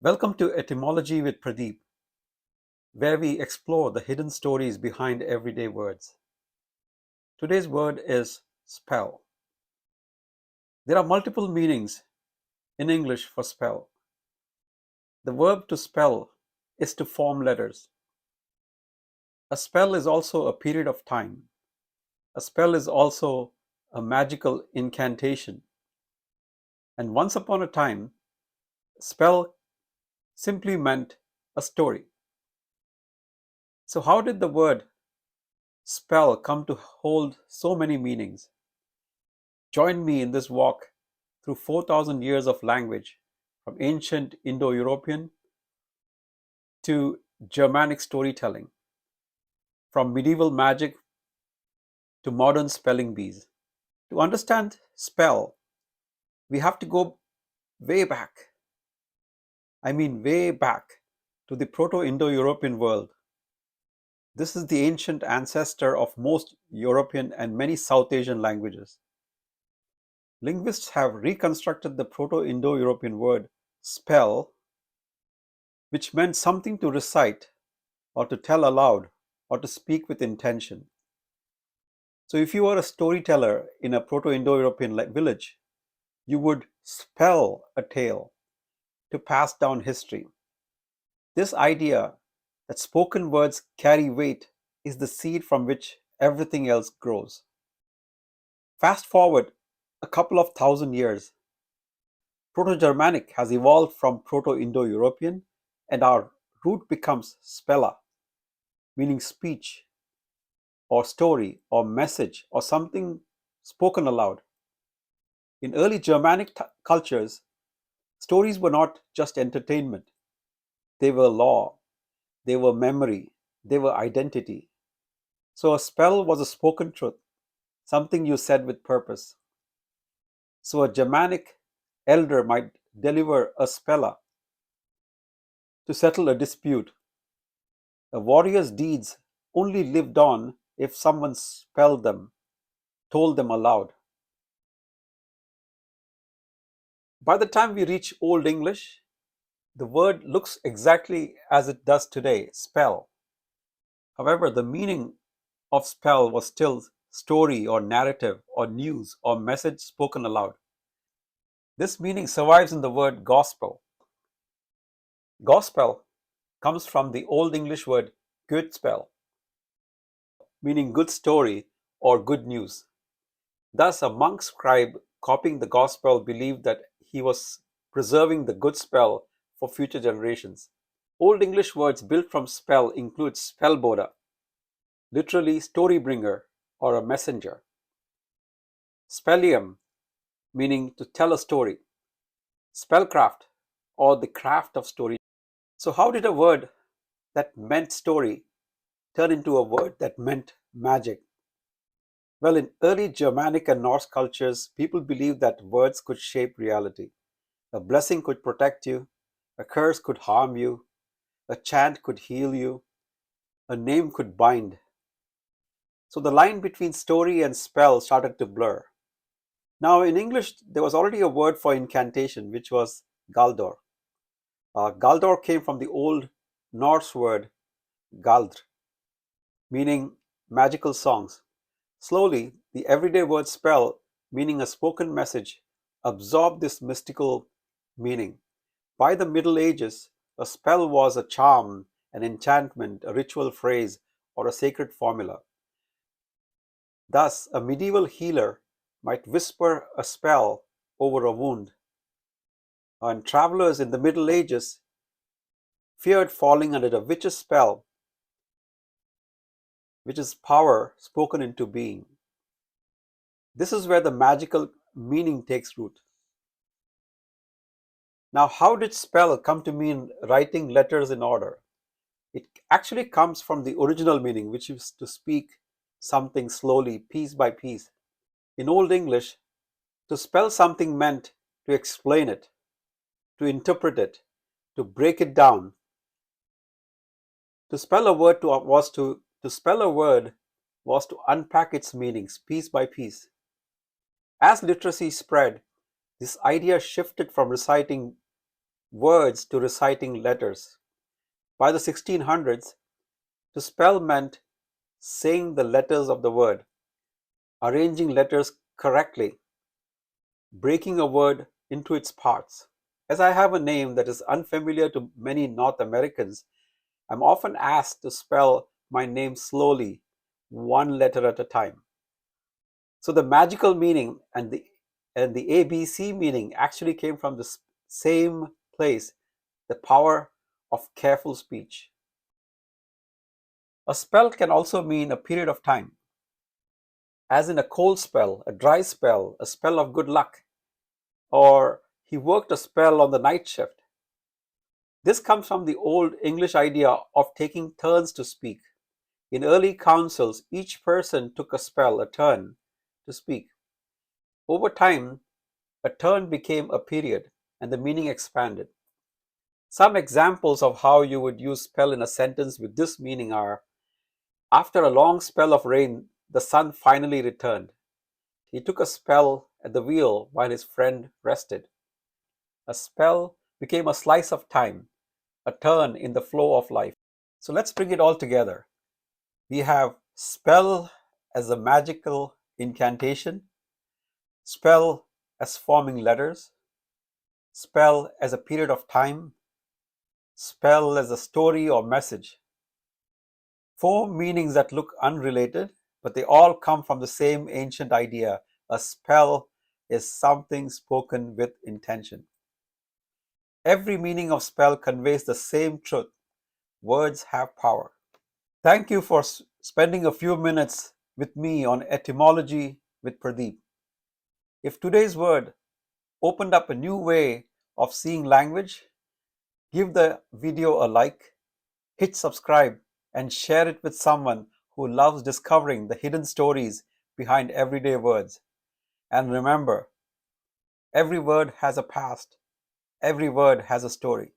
Welcome to Etymology with Pradeep, where we explore the hidden stories behind everyday words. Today's word is spell. There are multiple meanings in English for spell. The verb to spell is to form letters. A spell is also a period of time. A spell is also a magical incantation. And once upon a time, spell simply meant a story. So, how did the word spell come to hold so many meanings? Join me in this walk through 4,000 years of language, from ancient Indo European to Germanic storytelling, from medieval magic to modern spelling bees. To understand spell, we have to go way back. I mean, way back to the Proto Indo European world. This is the ancient ancestor of most European and many South Asian languages. Linguists have reconstructed the Proto Indo European word spell, which meant something to recite or to tell aloud or to speak with intention. So, if you were a storyteller in a Proto Indo European village, you would spell a tale to pass down history. This idea that spoken words carry weight is the seed from which everything else grows. Fast forward a couple of thousand years, Proto Germanic has evolved from Proto Indo European, and our root becomes spella, meaning speech or story or message or something spoken aloud. In early Germanic cultures, stories were not just entertainment, they were law, they were memory, they were identity. So a spell was a spoken truth, something you said with purpose. So a Germanic elder might deliver a spella to settle a dispute. A warrior's deeds only lived on if someone spelled them, told them aloud. By the time we reach Old English, the word looks exactly as it does today, spell. However, the meaning of spell was still story or narrative or news or message spoken aloud. This meaning survives in the word gospel. Gospel comes from the Old English word good spell, meaning good story or good news. Thus, a monk scribe copying the gospel believed that he was preserving the good spell for future generations. Old English words built from spell include spellboda, literally story bringer or a messenger. Spellium, meaning to tell a story. Spellcraft, or the craft of story. So, how did a word that meant story turn into a word that meant magic? Well, in early Germanic and Norse cultures, people believed that words could shape reality. A blessing could protect you, a curse could harm you, a chant could heal you, a name could bind. So the line between story and spell started to blur. Now, in English, there was already a word for incantation, which was galdor. Galdor came from the old Norse word galdr, meaning magical songs. Slowly, the everyday word spell, meaning a spoken message, absorbed this mystical meaning. By the Middle Ages, a spell was a charm, an enchantment, a ritual phrase, or a sacred formula. Thus, a medieval healer might whisper a spell over a wound, and travelers in the Middle Ages feared falling under a witch's spell, which is power spoken into being. This is where the magical meaning takes root. Now, how did spell come to mean writing letters in order? It actually comes from the original meaning, which is to speak something slowly, piece by piece. In Old English, to spell something meant to explain it, to interpret it, to break it down. To spell a word to spell a word was to unpack its meanings piece by piece. As literacy spread, this idea shifted from reciting words to reciting letters. By the 1600s, to spell meant saying the letters of the word, arranging letters correctly, breaking a word into its parts. As I have a name that is unfamiliar to many North Americans, I'm often asked to spell my name slowly, one letter at a time. So the magical meaning and the ABC meaning actually came from the same place, the power of careful speech. A spell can also mean a period of time, as in a cold spell, a dry spell, a spell of good luck, or he worked a spell on the night shift. This comes from the old English idea of taking turns to speak. In early councils, each person took a spell, a turn to speak. Over time, a turn became a period and the meaning expanded. Some examples of how you would use spell in a sentence with this meaning are: after a long spell of rain, the sun finally returned. He took a spell at the wheel while his friend rested. A spell became a slice of time, a turn in the flow of life. So let's bring it all together. We have spell as a magical incantation, spell as forming letters, spell as a period of time, spell as a story or message. Four meanings that look unrelated, but they all come from the same ancient idea. A spell is something spoken with intention. Every meaning of spell conveys the same truth. Words have power. Thank you for spending a few minutes with me on Etymology with Pradeep. If today's word opened up a new way of seeing language, give the video a like, hit subscribe, and share it with someone who loves discovering the hidden stories behind everyday words. And remember, every word has a past, every word has a story.